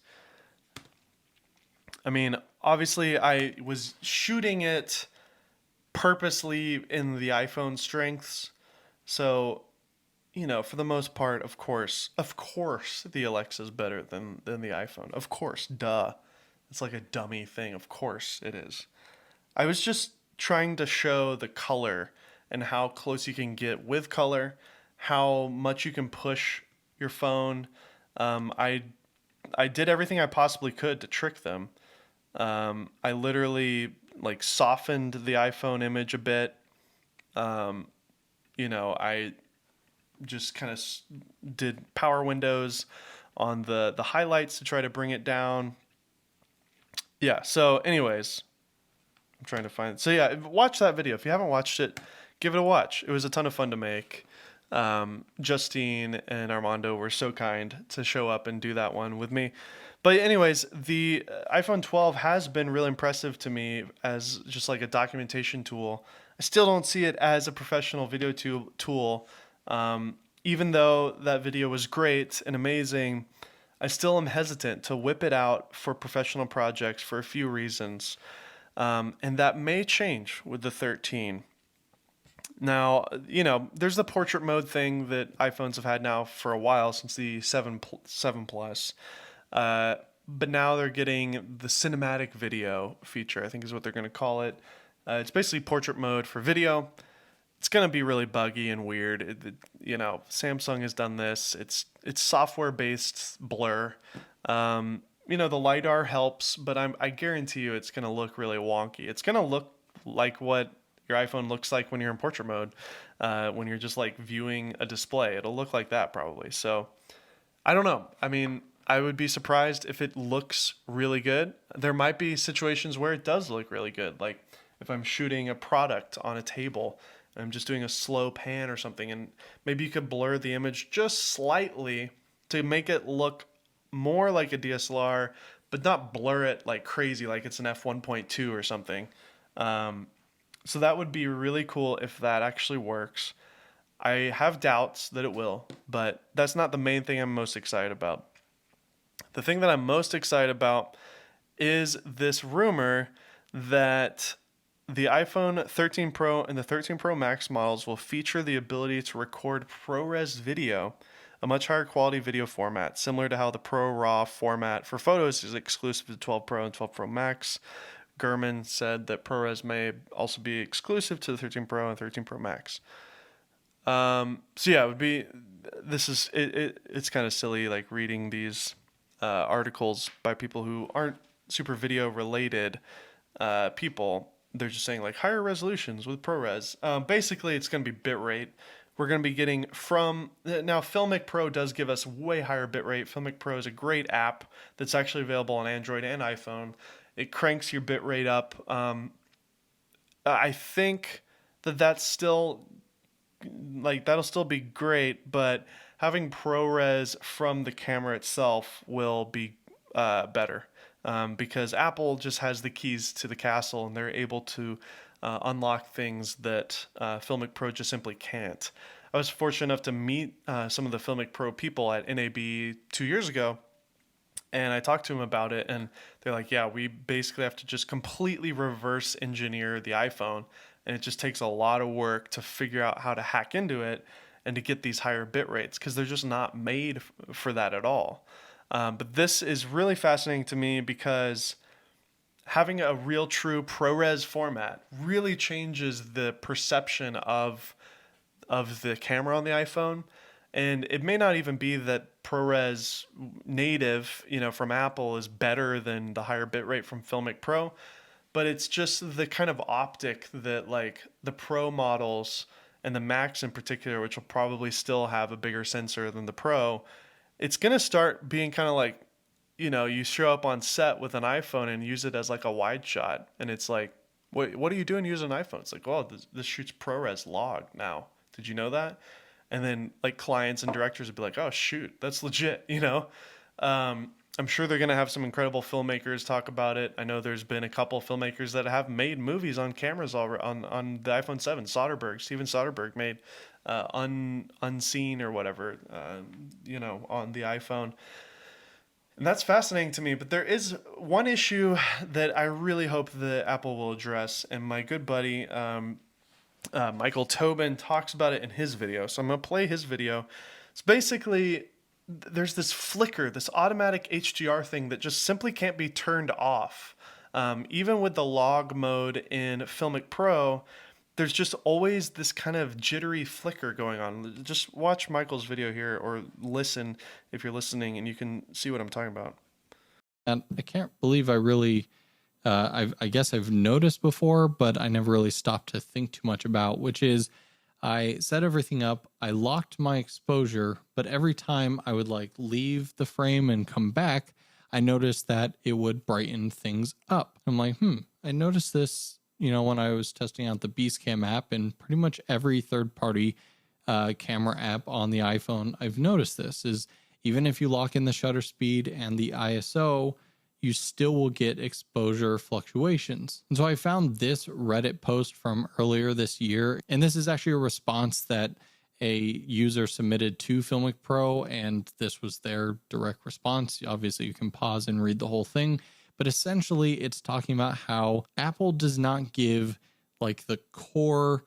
I mean, obviously, I was shooting it purposely in the iPhone strengths. So, for the most part, of course, the Alexa's better than the iPhone. Of course, duh. It's like a dummy thing. Of course it is. I was just trying to show the color and how close you can get with color, how much you can push your phone. I did everything I possibly could to trick them. I literally softened the iPhone image a bit. I just kind of did power windows on the highlights to try to bring it down. Yeah, so anyways, I'm trying to find... So yeah, watch that video. If you haven't watched it, give it a watch. It was a ton of fun to make. Justine and Armando were so kind to show up and do that one with me. But anyways, the iPhone 12 has been really impressive to me as just like a documentation tool. I still don't see it as a professional video tool. Even though that video was great and amazing, I still am hesitant to whip it out for professional projects for a few reasons. And that may change with the 13. Now, there's the portrait mode thing that iPhones have had now for a while, since the 7 Plus. But now they're getting the cinematic video feature, I think is what they're going to call it. It's basically portrait mode for video. It's going to be really buggy and weird. Samsung has done this. It's software-based blur. The LiDAR helps, but I guarantee you it's going to look really wonky. It's going to look like what your iPhone looks like when you're in portrait mode, when you're just viewing a display. It'll look like that probably. So I don't know. I mean, I would be surprised if it looks really good. There might be situations where it does look really good. Like if I'm shooting a product on a table, I'm just doing a slow pan or something, and maybe you could blur the image just slightly to make it look more like a DSLR, but not blur it like crazy, like it's an f1.2 or something. So that would be really cool if that actually works. I have doubts that it will, but that's not the main thing I'm most excited about. The thing that I'm most excited about is this rumor that the iPhone 13 Pro and the 13 Pro Max models will feature the ability to record ProRes video, a much higher quality video format, similar to how the ProRAW format for photos is exclusive to 12 Pro and 12 Pro Max. Gurman said that ProRes may also be exclusive to the 13 Pro and 13 Pro Max. So yeah, it would be... It's kind of silly, reading these articles by people who aren't super video related people. They're just saying higher resolutions with ProRes. Basically, it's going to be bitrate. We're going to be getting now Filmic Pro does give us way higher bitrate. Filmic Pro is a great app that's actually available on Android and iPhone. It cranks your bitrate up. I think that's still that'll still be great, but having ProRes from the camera itself will be better. Because Apple just has the keys to the castle, and they're able to unlock things that Filmic Pro just simply can't. I was fortunate enough to meet some of the Filmic Pro people at NAB 2 years ago, and I talked to them about it, and they're like, yeah, we basically have to just completely reverse engineer the iPhone, and it just takes a lot of work to figure out how to hack into it and to get these higher bit rates, because they're just not made for that at all. But this is really fascinating to me because having a real true ProRes format really changes the perception of of the camera on the iPhone. And it may not even be that ProRes native, from Apple is better than the higher bitrate from Filmic Pro, but it's just the kind of optic that like the Pro models and the Max in particular, which will probably still have a bigger sensor than the Pro, it's going to start being kind of like, you show up on set with an iPhone and use it as like a wide shot. And it's like, what are you doing using an iPhone? It's like, well, this shoots ProRes log now. Did you know that? And then like clients and directors would be like, oh shoot, that's legit, I'm sure they're going to have some incredible filmmakers talk about it. I know there's been a couple of filmmakers that have made movies on cameras already on the iPhone 7. Steven Soderbergh made Unseen or whatever, on the iPhone. And that's fascinating to me. But there is one issue that I really hope that Apple will address. And my good buddy, Michael Tobin, talks about it in his video. So I'm going to play his video. It's basically, there's this flicker, this automatic HDR thing that just simply can't be turned off. Even with the log mode in Filmic Pro, there's just always this kind of jittery flicker going on. Just watch Michael's video here, or listen if you're listening, and you can see what I'm talking about. And I can't believe I really, I guess I've noticed before, but I never really stopped to think too much about, which is I set everything up, I locked my exposure, but every time I would like leave the frame and come back, I noticed that it would brighten things up. I'm like, I noticed this, when I was testing out the Beastcam app, and pretty much every third-party camera app on the iPhone, I've noticed this, is even if you lock in the shutter speed and the ISO, you still will get exposure fluctuations. And so I found this Reddit post from earlier this year, and this is actually a response that a user submitted to Filmic Pro, and this was their direct response. Obviously, you can pause and read the whole thing, but essentially it's talking about how Apple does not give like the core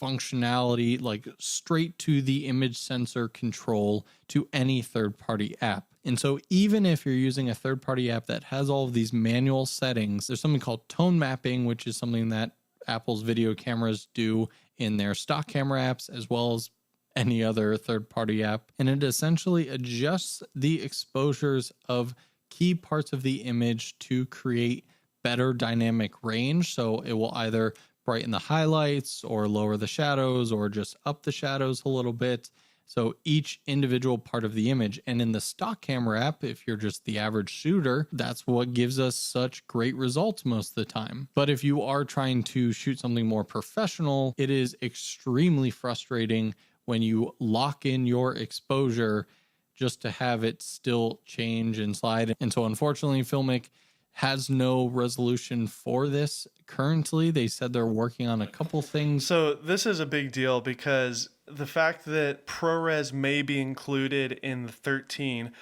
functionality, like straight to the image sensor control to any third-party app. And so even if you're using a third-party app that has all of these manual settings, there's something called tone mapping, which is something that Apple's video cameras do in their stock camera apps, as well as any other third-party app. And it essentially adjusts the exposures of key parts of the image to create better dynamic range. So it will either brighten the highlights or lower the shadows or just up the shadows a little bit. So each individual part of the image. And in the stock camera app, if you're just the average shooter, that's what gives us such great results most of the time. But if you are trying to shoot something more professional, it is extremely frustrating when you lock in your exposure just to have it still change and slide. And so unfortunately, Filmic has no resolution for this currently. They said they're working on a couple things. So this is a big deal because the fact that ProRes may be included in the 13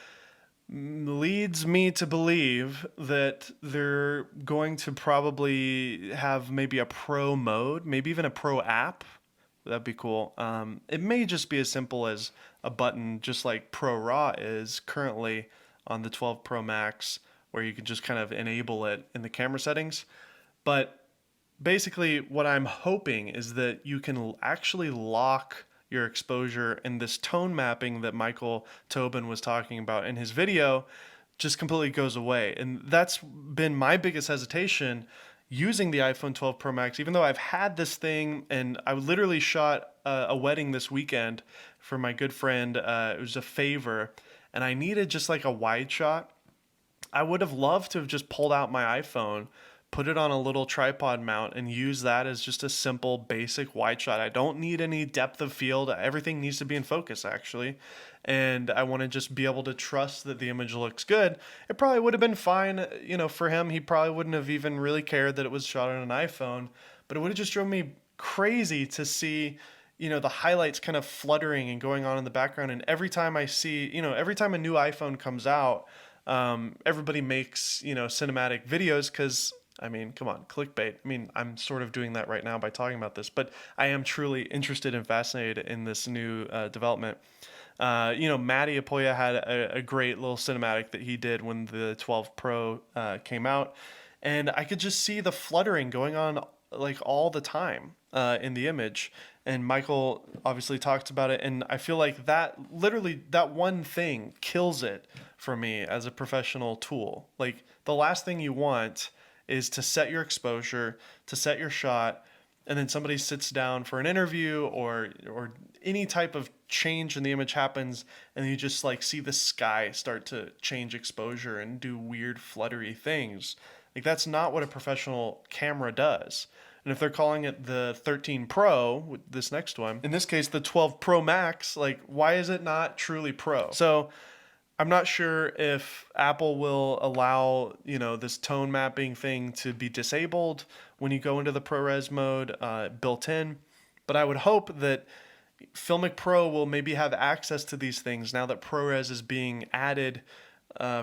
leads me to believe that they're going to probably have maybe a Pro mode, maybe even a Pro app. That'd be cool. It may just be as simple as a button, just like Pro RAW is currently on the 12 Pro Max, where you can just kind of enable it in the camera settings. But basically what I'm hoping is that you can actually lock your exposure, and this tone mapping that Michael Tobin was talking about in his video just completely goes away. And that's been my biggest hesitation using the iPhone 12 Pro Max, even though I've had this thing, and I literally shot a wedding this weekend for my good friend. It was a favor, and I needed just like a wide shot. I would have loved to have just pulled out my iPhone, put it on a little tripod mount, and use that as just a simple basic wide shot. I don't need any depth of field. Everything needs to be in focus, actually. And I want to just be able to trust that the image looks good. It probably would have been fine, for him. He probably wouldn't have even really cared that it was shot on an iPhone, but it would have just drove me crazy to see, the highlights kind of fluttering and going on in the background. And every time I see, every time a new iPhone comes out, everybody makes, cinematic videos because, come on, clickbait. I'm sort of doing that right now by talking about this, but I am truly interested and fascinated in this new development. Matty Apoya had a great little cinematic that he did when the 12 Pro came out, and I could just see the fluttering going on like all the time in the image. And Michael obviously talked about it, and I feel like that literally that one thing kills it for me as a professional tool. Like the last thing you want is to set your exposure, to set your shot, and then somebody sits down for an interview or any type of change in the image happens, and you just like see the sky start to change exposure and do weird fluttery things. Like that's not what a professional camera does. And if they're calling it the 13 Pro, with this next one, in this case, the 12 Pro Max, like, why is it not truly Pro? So I'm not sure if Apple will allow, this tone mapping thing to be disabled when you go into the ProRes mode built in. But I would hope that Filmic Pro will maybe have access to these things now that ProRes is being added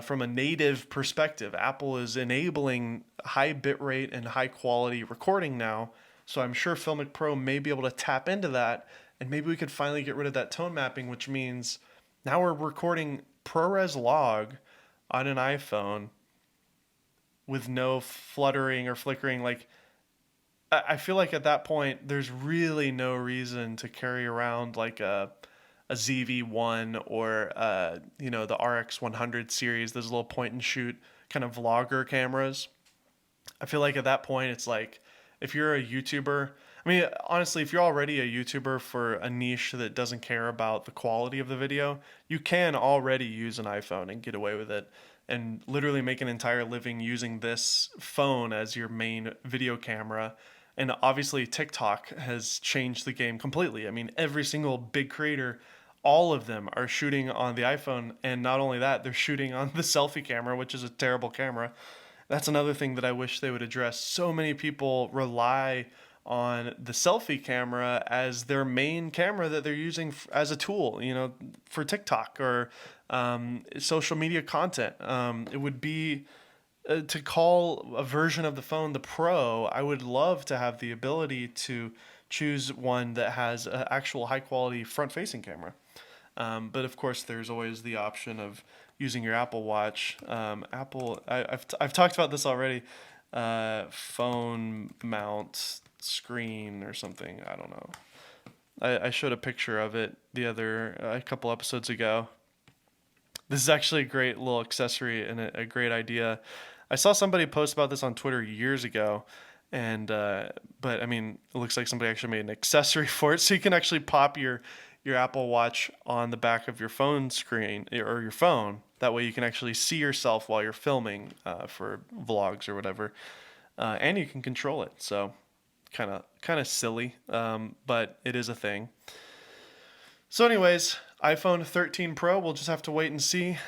from a native perspective. Apple is enabling high bitrate and high quality recording now, so I'm sure Filmic Pro may be able to tap into that, and maybe we could finally get rid of that tone mapping, which means now we're recording ProRes log on an iPhone with no fluttering or flickering. Like, I feel like at that point there's really no reason to carry around like a ZV-1 or the RX100 series, those little point and shoot kind of vlogger cameras. I feel like at that point it's like, if you're a YouTuber, I mean, honestly, if you're already a YouTuber for a niche that doesn't care about the quality of the video, you can already use an iPhone and get away with it and literally make an entire living using this phone as your main video camera. And obviously TikTok has changed the game completely. I mean, every single big creator, all of them are shooting on the iPhone. And not only that, they're shooting on the selfie camera, which is a terrible camera. That's another thing that I wish they would address. So many people rely on the selfie camera as their main camera that they're using as a tool, for TikTok or social media content. It would be to call a version of the phone the Pro. I would love to have the ability to choose one that has an actual high quality front facing camera. But of course there's always the option of using your Apple Watch. I've talked about this already. Phone mount screen or something. I don't know. I showed a picture of it a couple episodes ago. This is actually a great little accessory and a great idea. I saw somebody post about this on Twitter years ago, and but I mean, it looks like somebody actually made an accessory for it, so you can actually pop your Apple Watch on the back of your phone screen or your phone. That way, you can actually see yourself while you're filming for vlogs or whatever, and you can control it. So, kind of silly, but it is a thing. So, anyways, iPhone 13 Pro. We'll just have to wait and see.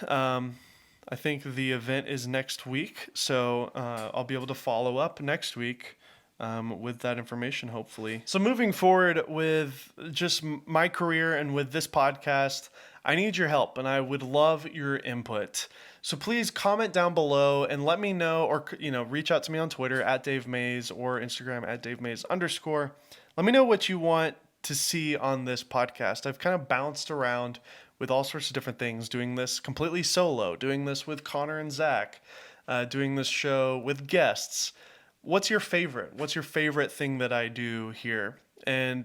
I think the event is next week, so I'll be able to follow up next week with that information, hopefully. So moving forward with just my career and with this podcast, I need your help, and I would love your input. So please comment down below and let me know, or reach out to me on Twitter at Dave Mays or Instagram at Dave Mays _. Let me know what you want to see on this podcast. I've kind of bounced around with all sorts of different things, doing this completely solo, doing this with Connor and Zach, doing this show with guests. What's your favorite? What's your favorite thing that I do here? And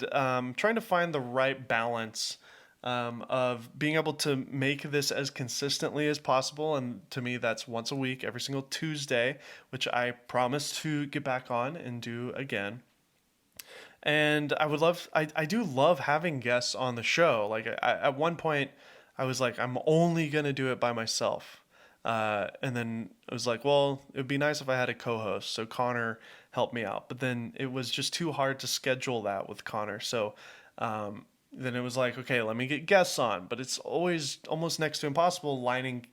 trying to find the right balance of being able to make this as consistently as possible. And to me, that's once a week, every single Tuesday, which I promise to get back on and do again. And I do love having guests on the show. Like at one point I was like, I'm only going to do it by myself. And then I was like, well, it would be nice if I had a co-host. So Connor helped me out, but then it was just too hard to schedule that with Connor. So, then it was like, okay, let me get guests on, but it's always almost next to impossible lining,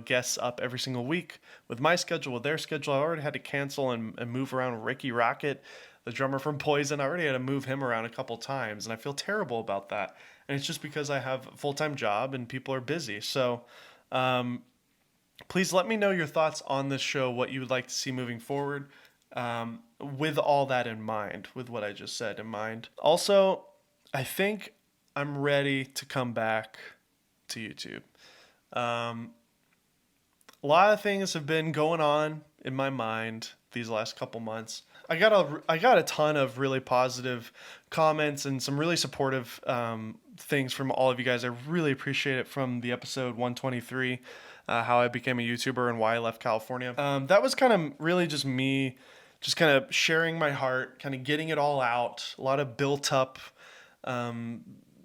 guests up every single week with my schedule, with their schedule. I already had to cancel and move around Ricky Rocket, the drummer from Poison. I already had to move him around a couple times, and I feel terrible about that. And it's just because I have a full-time job and people are busy. So please let me know your thoughts on this show, what you would like to see moving forward, with all that in mind, with what I just said in mind. Also, I think I'm ready to come back to YouTube. A lot of things have been going on in my mind, these last couple months. I got a ton of really positive comments and some really supportive things from all of you guys. I really appreciate it from the episode 123, how I became a YouTuber and why I left California. That was kind of really just me just kind of sharing my heart, kind of getting it all out, a lot of built up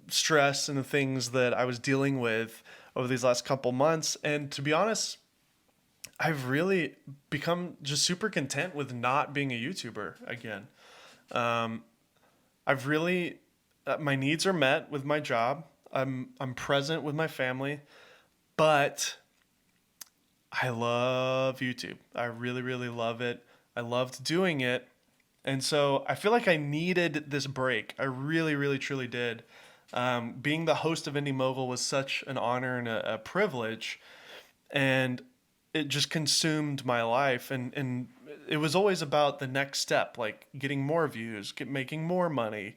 stress and the things that I was dealing with over these last couple months. And to be honest, I've really become just super content with not being a YouTuber again. I've really, my needs are met with my job. I'm present with my family, but I love YouTube. I really, really love it. I loved doing it. And so I feel like I needed this break. I really, really, truly did. Being the host of Indie Mogul was such an honor and a privilege. And it just consumed my life, and it was always about the next step, like getting more views, making more money,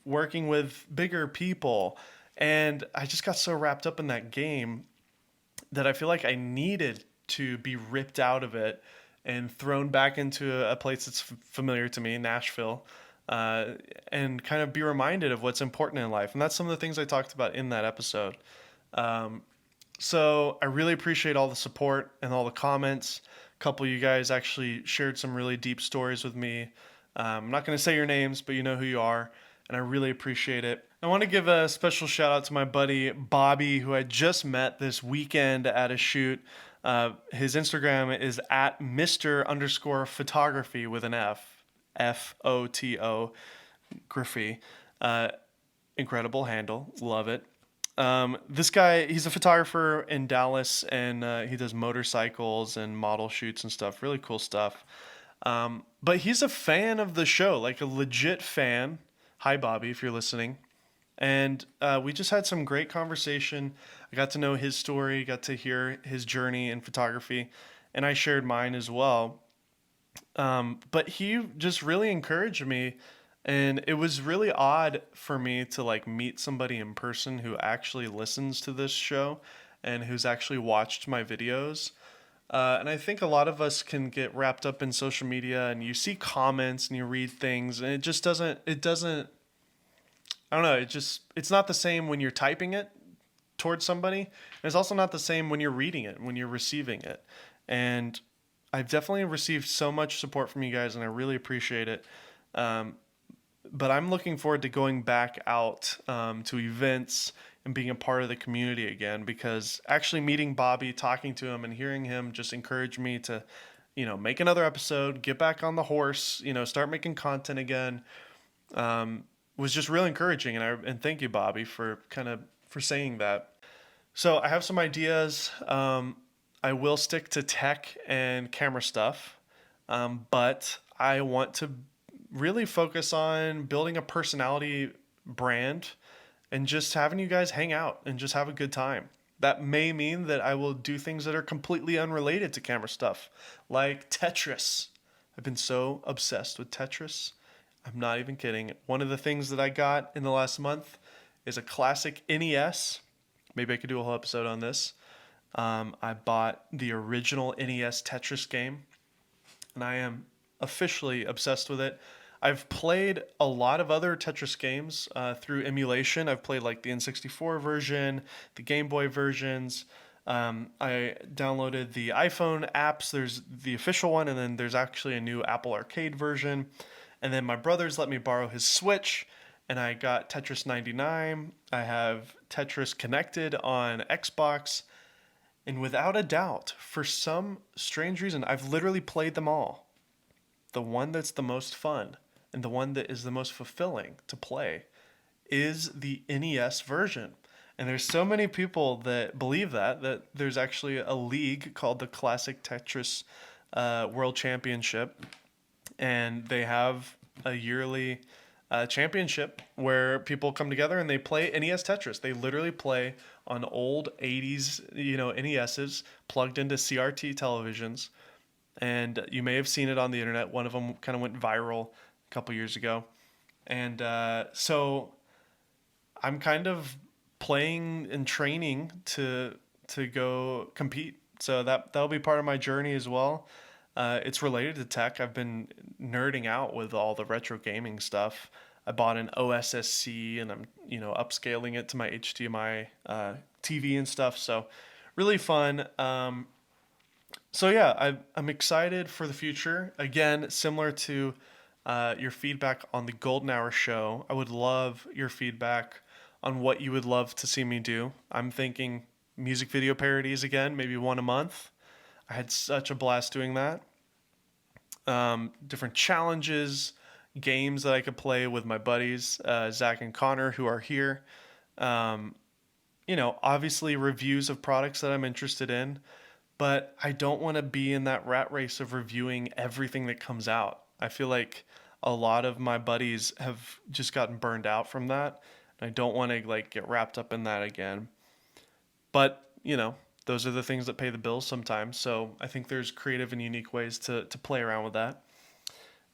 working with bigger people. And I just got so wrapped up in that game that I feel like I needed to be ripped out of it and thrown back into a place that's familiar to me, Nashville, and kind of be reminded of what's important in life. And that's some of the things I talked about in that episode. So I really appreciate all the support and all the comments. A couple of you guys actually shared some really deep stories with me. I'm not going to say your names, but you know who you are, and I really appreciate it. I want to give a special shout out to my buddy Bobby, who I just met this weekend at a shoot. His Instagram is at Mr_photography with an F, F-O-T-O, Griffey. Incredible handle, love it. This guy, he's a photographer in Dallas, and he does motorcycles and model shoots and stuff, really cool stuff. But he's a fan of the show, like a legit fan. Hi, Bobby, if you're listening. And we just had some great conversation. I got to know his story, got to hear his journey in photography, and I shared mine as well. But he just really encouraged me. And it was really odd for me to like meet somebody in person who actually listens to this show and who's actually watched my videos. And I think a lot of us can get wrapped up in social media, and you see comments and you read things, and it doesn't, I don't know, it's not the same when you're typing it towards somebody. And it's also not the same when you're reading it, when you're receiving it. And I've definitely received so much support from you guys, and I really appreciate it. But I'm looking forward to going back out to events and being a part of the community again, because actually meeting Bobby, talking to him, and hearing him just encourage me to, make another episode, get back on the horse, start making content again, was just really encouraging. And thank you, Bobby, for saying that. So I have some ideas. I will stick to tech and camera stuff, but I want to really focus on building a personality brand and just having you guys hang out and just have a good time. That may mean that I will do things that are completely unrelated to camera stuff, like Tetris. I've been so obsessed with Tetris. I'm not even kidding. One of the things that I got in the last month is a classic NES. Maybe I could do a whole episode on this. I bought the original NES Tetris game, and I am officially obsessed with it. I've played a lot of other Tetris games through emulation. I've played like the N64 version, the Game Boy versions. I downloaded the iPhone apps. There's the official one, and then there's actually a new Apple Arcade version. And then my brothers let me borrow his Switch, and I got Tetris 99. I have Tetris Connected on Xbox. And without a doubt, for some strange reason, I've literally played them all. The one that's the most fun and the one that is the most fulfilling to play is the NES version. And there's so many people that believe that there's actually a league called the Classic Tetris World Championship. And they have a yearly championship where people come together and they play NES Tetris. They literally play on old 80s, NESs plugged into CRT televisions. And you may have seen it on the internet. One of them kind of went viral a couple years ago. And so I'm kind of playing and training to go compete. So that'll be part of my journey as well. It's related to tech. I've been nerding out with all the retro gaming stuff. I bought an OSSC and I'm, upscaling it to my HDMI TV and stuff. So really fun. So yeah, I'm excited for the future. Again, similar to your feedback on the Golden Hour show, I would love your feedback on what you would love to see me do. I'm thinking music video parodies again, maybe one a month. I had such a blast doing that. Different challenges, games that I could play with my buddies, Zach and Connor, who are here. Obviously reviews of products that I'm interested in, but I don't want to be in that rat race of reviewing everything that comes out. I feel like a lot of my buddies have just gotten burned out from that. I don't want to get wrapped up in that again. But, those are the things that pay the bills sometimes. So I think there's creative and unique ways to play around with that.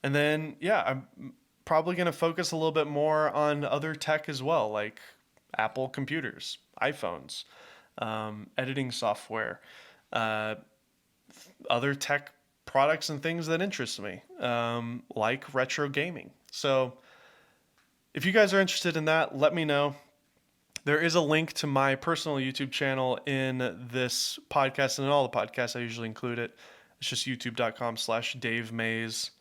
And then, I'm probably going to focus a little bit more on other tech as well, like Apple computers, iPhones, editing software, other tech products and things that interest me, like retro gaming. So if you guys are interested in that, let me know. There is a link to my personal YouTube channel in this podcast, and in all the podcasts I usually include it. It's just youtube.com/Dave Mays.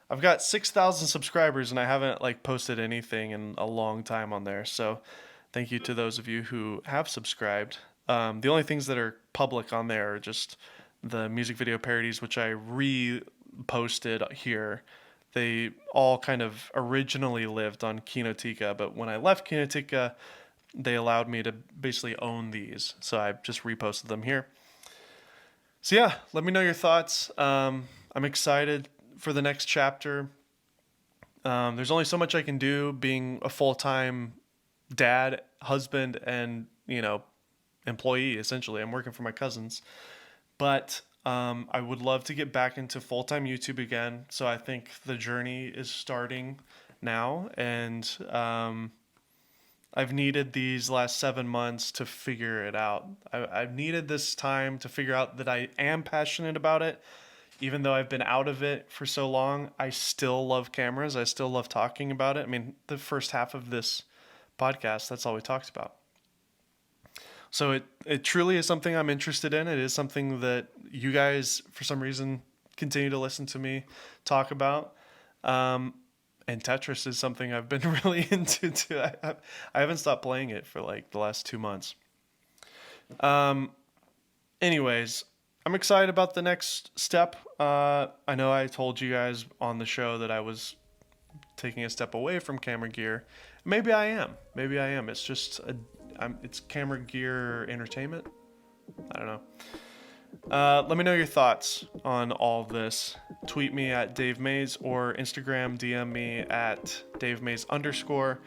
I've got 6,000 subscribers and I haven't posted anything in a long time on there. So thank you to those of you who have subscribed. The only things that are public on there are just the music video parodies, which I reposted here. They all kind of originally lived on Kinotika, but when I left Kinotika, they allowed me to basically own these. So I just reposted them here. So yeah, let me know your thoughts. I'm excited for the next chapter. There's only so much I can do being a full-time dad, husband, and, employee, essentially. I'm working for my cousins. But I would love to get back into full-time YouTube again. So I think the journey is starting now. And I've needed these last 7 months to figure it out. I've needed this time to figure out that I am passionate about it. Even though I've been out of it for so long, I still love cameras. I still love talking about it. I mean, the first half of this podcast, that's all we talked about. So it truly is something I'm interested in. It is something that you guys, for some reason, continue to listen to me talk about. And Tetris is something I've been really into too. I haven't stopped playing it for the last 2 months. Anyways, I'm excited about the next step. I know I told you guys on the show that I was taking a step away from camera gear. Maybe I am. It's just it's camera gear entertainment. I don't know. Let me know your thoughts on all of this. Tweet me at Dave Mays or Instagram DM me at Dave Mays _.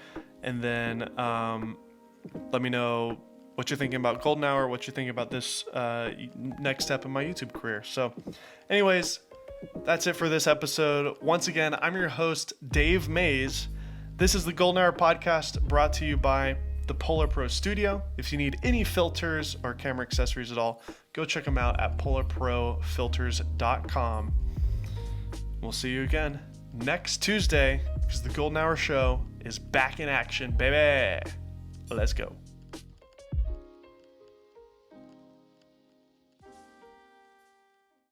And then let me know what you're thinking about Golden Hour, what you're thinking about this next step in my YouTube career. So anyways, that's it for this episode. Once again, I'm your host, Dave Mays. This is the Golden Hour podcast brought to you by the Polar Pro Studio. If you need any filters or camera accessories at all, go check them out at polarprofilters.com. We'll see you again next Tuesday because the Golden Hour show is back in action, baby. Let's go.